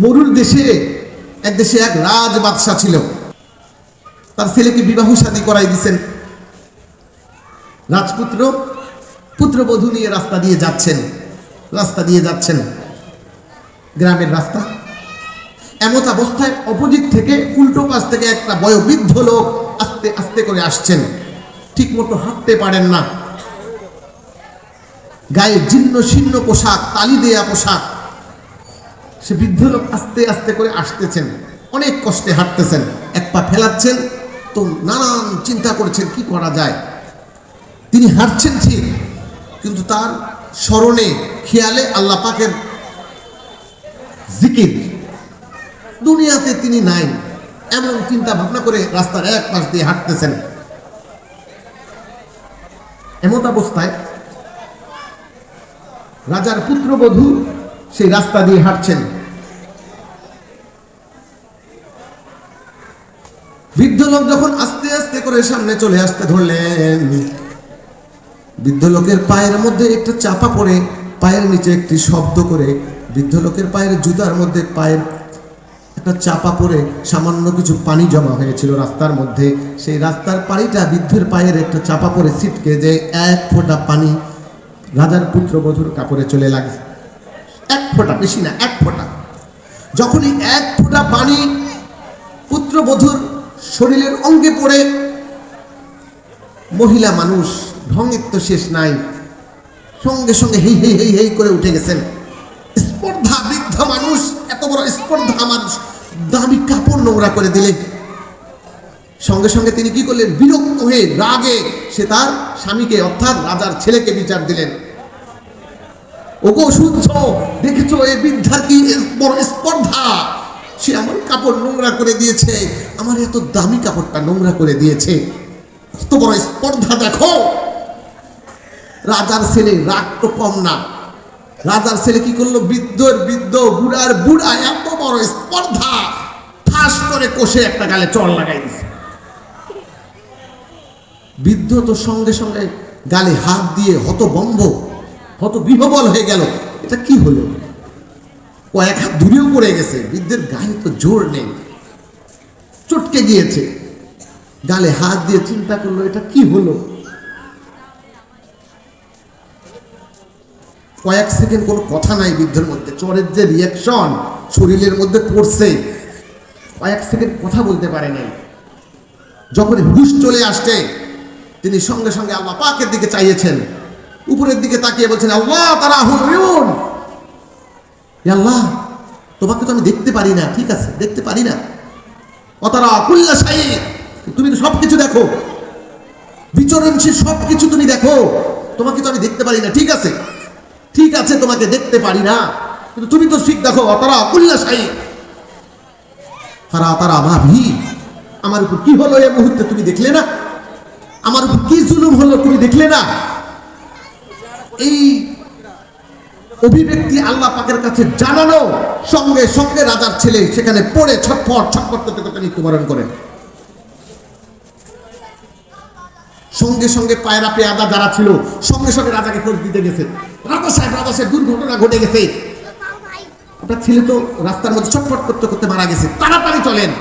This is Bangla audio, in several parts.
মরুর দেশে এক দেশে এক রাজ বাদশা ছিল। তার ছেলেকে বিবাহ শাদী করাই দিয়েছেন। রাজপুত্র পুত্রবধূ নিয়ে রাস্তা দিয়ে যাচ্ছেন গ্রামের রাস্তা। এমত অবস্থায় অপোজিট থেকে উল্টো পাশ থেকে একটা বয়োবৃদ্ধ লোক আস্তে আস্তে করে আসছেন। ঠিক মতো হাঁটতে পারেন না, গায়ে জীর্ণ শীর্ণ পোশাক, তালি দেয়া পোশাক। সে বৃদ্ধ লোক আস্তে আস্তে করে আসতেছেন, অনেক কষ্টে হাঁটতেছেন, এক পা ফেলাচ্ছেন তো নানান চিন্তা করছেন কি করা যায়। তিনি হাঁটছেন ঠিক, কিন্তু তার স্মরণে খেয়ালে আল্লাহ পাকের জিকির, দুনিয়াতে তিনি নাই, এমন চিন্তা ভাবনা করে রাস্তার এক পাশ দিয়ে হাঁটতেছেন। এমত অবস্থায় রাজার পুত্রবধূ সেই রাস্তা দিয়ে হাঁটছেন। বৃদ্ধ লোক যখন আস্তে আস্তে করে সামনে চলে আসতে ধরলেন, বৃদ্ধ লোকের পায়ের মধ্যে একটা চাপা পড়ে পায়ের নিচে একটি শব্দ করে, বৃদ্ধ লোকের পায়ের জুতার মধ্যে পায়ের একটা চাপা পড়ে সামান্য কিছু পানি জমা হয়েছিল রাস্তার মধ্যে। সেই রাস্তার পানিটা বৃদ্ধের পায়ের একটা চাপা পড়ে ছিটকে যে এক ফোঁটা পানি রাজার পুত্রবধূর কাপড়ে চলে লাগে। এক ফোঁটা, বেশি না, এক ফোঁটা। যখনই এক ফোঁটা পানি পুত্রবধূর শরীরের অঙ্গে পড়ে, মহিলা মানুষ, ঢঙের তো শেষ নাই, সঙ্গে সঙ্গে হেই হেই হেই হেই করে উঠে গেছেন। স্পর্ধা, বৃদ্ধ মানুষ, এত বড় স্পর্ধা, আমার দামি কাপড় নোংরা করে দিলে। সঙ্গে সঙ্গে তিনি কি করলেন, বিরক্ত হয়ে রাগে সে তার স্বামীকে অর্থাৎ রাজার ছেলেকে বিচার দিলেন। ওগো শুনছ, দেখেছো এই বৃদ্ধার কি বড় স্পর্ধা, সে আমার কাপড় নোংরা করে দিয়েছে, আমার এত দামি কাপড়টা নোংরা করে দিয়েছে, কত বড় স্পর্ধা দেখো। রাজার ছেলে রাগ তো কম না। রাজার ছেলে কি করলো, বৃদ্ধর বৃদ্ধ, বুড়ার বুড়া, এত বড় স্পর্ধা, ঠাস করে কষে একটা গালে চড় লাগাই দিছে। বৃদ্ধ তো সঙ্গে সঙ্গে গালে হাত দিয়ে হতভম্ব, হতবিহ্বল হয়ে গেল। এটা কি হলো? ও এক হাত দূরেও পড়ে গেছে, বৃদ্ধের গায়ে তো জোর নেই, চটকে গিয়েছে। গালে হাত দিয়ে চিন্তা করলো এটা কি হলো। কয়েক সেকেন্ড কোনো কথা নাই বৃদ্ধের মধ্যে, চোরের যে রিয়াকশন শরীরের মধ্যে পড়ছে, কয়েক সেকেন্ড কথা বলতে পারে নাই। যখন হুশ চলে আসছে, তিনি সঙ্গে সঙ্গে আল্লাহ পাকের দিকে চাইয়েছেন, উপরের দিকে তাকিয়ে বলছেন, আল্লাহ তারা হুন, আল্লাহ তোমাকে তো আমি দেখতে পারি না, ঠিক আছে দেখতে পারি না, অতারা কুল্লা শাই, তুমি তো সবকিছু দেখো, বিচরণশীল সবকিছু তুমি দেখো, তোমাকে তো আমি দেখতে পারি না, ঠিক আছে ঠিক আছে তোমাকে দেখতে পারি না, কিন্তু তুমি তো ঠিক দেখো, অতারা কুল্লা শাই ফারা তারা ভাবি, আমার উপর কি হলো এই মুহূর্তে তুমি দেখলে না, আমার উপর কি জুলুম হলো তুমি দেখলে না। এই অভিব্যক্তি আল্লাহ পাকের কাছে জানানো সঙ্গে সঙ্গে রাজার ছেলে সেখানে পড়ে ছটফট ছটফট করতে করতে মৃত্যুবরণ করেন। সঙ্গে সঙ্গে পায়রা পেয়াদা যারা ছিল সঙ্গে সঙ্গে রাজাকে খোঁজ দিতে গেছে, রাজা সাহেব দুর্ঘটনা ঘটে গেছে, আপনার ছেলে তো রাস্তার মধ্যে ছটফট করতে করতে মারা গেছে, তাড়াতাড়ি চলেন।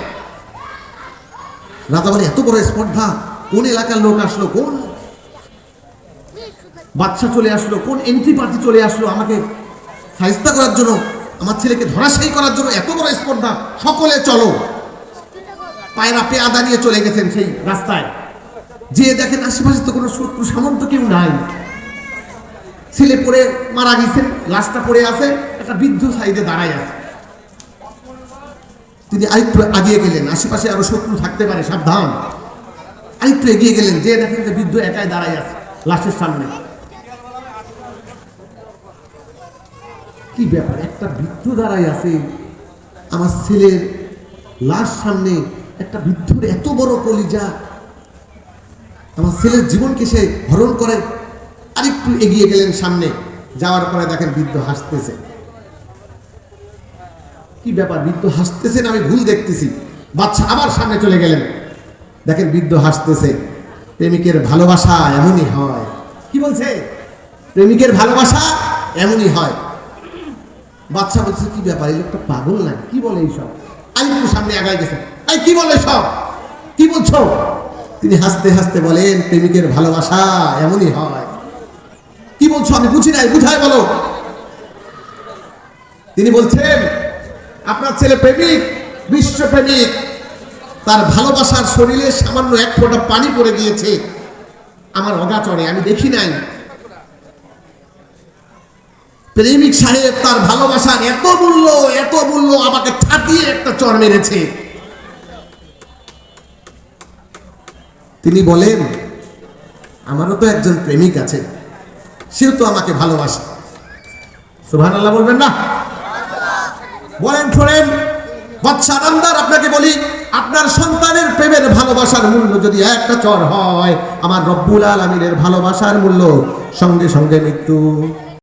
রাজা বলে এত বড় স্পর্ধা, কোন এলাকার লোক আসলো, কোন বাচ্চা চলে আসলো, কোন এন্ট্রি পার্টি চলে আসলো আমাকে সাহায্য করার জন্য, আমার ছেলেকে ধরাশায়ী করার জন্য, এত বড় স্পর্ধা, সকলে চলো। পায়রা পেয়াদা নিয়ে চলে গেছেন সেই রাস্তায়, যে দেখেন আশেপাশে তো কোনো শত্রু সামন্ত কেউ নাই, ছেলে পড়ে মারা গেছেন, লাশটা পড়ে আছে, একটা বৃদ্ধ সাইডে দাঁড়ায় আছে। তিনি আরেকটু এগিয়ে গেলেন, আশেপাশে আরো শত্রু থাকতে পারে, সাবধান। আরেকটু এগিয়ে গেলেন, যে দেখেন যে বৃদ্ধ একাই দাঁড়ায় আছে লাশের সামনে। কি ব্যাপার, একটা বৃদ্ধ দাঁড়ায় আছে আমার ছেলের লাশ সামনে, একটা বৃদ্ধর এত বড় কলিজা, আমার ছেলের জীবনকে সে হরণ করে। আরেকটু এগিয়ে গেলেন সামনে, যাওয়ার পরে দেখেন বৃদ্ধ হাসতেছে। কি ব্যাপার, বৃদ্ধ হাসতেছেন, আমি ভুল দেখতেছি। বাচ্চা আবার সামনে চলে গেলেন, দেখেন বৃদ্ধ হাসতেছে। প্রেমিকের ভালোবাসা এমনই হয়। কি বলছে? প্রেমিকের ভালোবাসা এমনই হয়। বাচ্চা বলছে, কি ব্যাপার, এই লোকটা পাগল না, কি বলে এইসব? আমি একটু সামনে আগায় গেছে, এই কি বলে সব, কি বলছো? তিনি হাসতে হাসতে বলেন, প্রেমিকের ভালোবাসা এমনই হয়। কি বলছো আমি বুঝি নাই, বুঝায় বলো। তিনি বলছেন, আপনার ছেলে প্রেমিক, বিশ্ব প্রেমিক, তার ভালোবাসার শরীরে সামান্য এক ফোঁটা পানি পড়ে গিয়েছে আমার অগাচরে, আমি দেখি নাই। প্রেমিক সাহেব তার ভালোবাসার এত মূল্য আমাকে ঠাটিয়ে একটা চর মেরেছে। তিনি বলেন, আমারও তো একজন প্রেমিক আছে, সেও তো আমাকে ভালোবাসে। সুবহানাল্লাহ বলবেন না? বলেন, শোনেন বাদশা নামদার, আপনাকে বলি, আপনার সন্তানের প্রেমের ভালোবাসার মূল্য যদি একটা চর হয়, আমার রব্বুল আলামিনের ভালোবাসার মূল্য সঙ্গে সঙ্গে মৃত্যু।